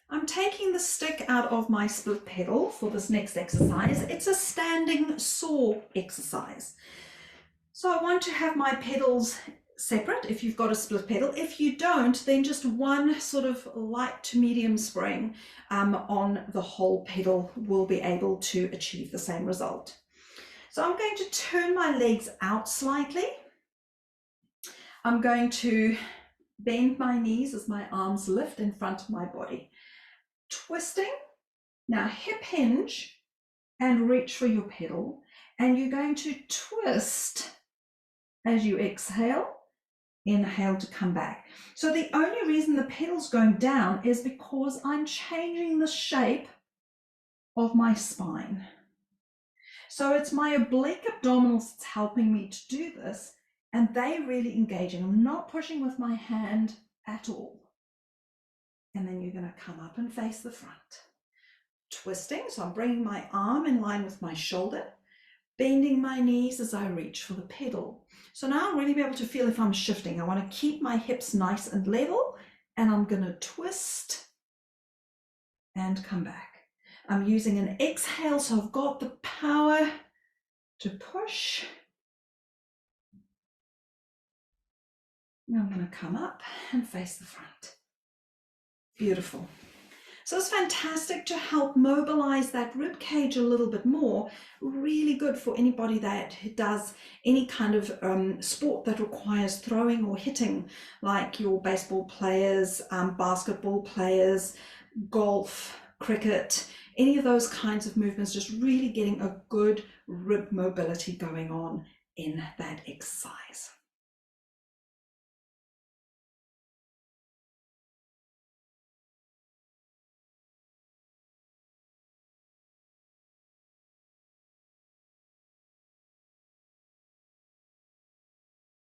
I'm taking the stick out of my split pedal for this next exercise. It's a standing saw exercise. So I want to have my pedals separate if you've got a split pedal. If you don't, then just one sort of light to medium spring on the whole pedal will be able to achieve the same result. So I'm going to turn my legs out slightly. I'm going to bend my knees as my arms lift in front of my body. Twisting. Now hip hinge and reach for your pedal, and you're going to twist as you exhale. Inhale to come back. So the only reason the pedal's going down is because I'm changing the shape of my spine. So it's my oblique abdominals that's helping me to do this, and they're really engaging. I'm not pushing with my hand at all. And then you're going to come up and face the front. Twisting, so I'm bringing my arm in line with my shoulder, bending my knees as I reach for the pedal. So now I'll really be able to feel if I'm shifting. I want to keep my hips nice and level, and I'm going to twist and come back. I'm using an exhale, so I've got the power to push. Now I'm going to come up and face the front. Beautiful. So it's fantastic to help mobilize that rib cage a little bit more. Really good for anybody that does any kind of sport that requires throwing or hitting, like your baseball players, basketball players, golf, cricket, any of those kinds of movements, just really getting a good rib mobility going on in that exercise.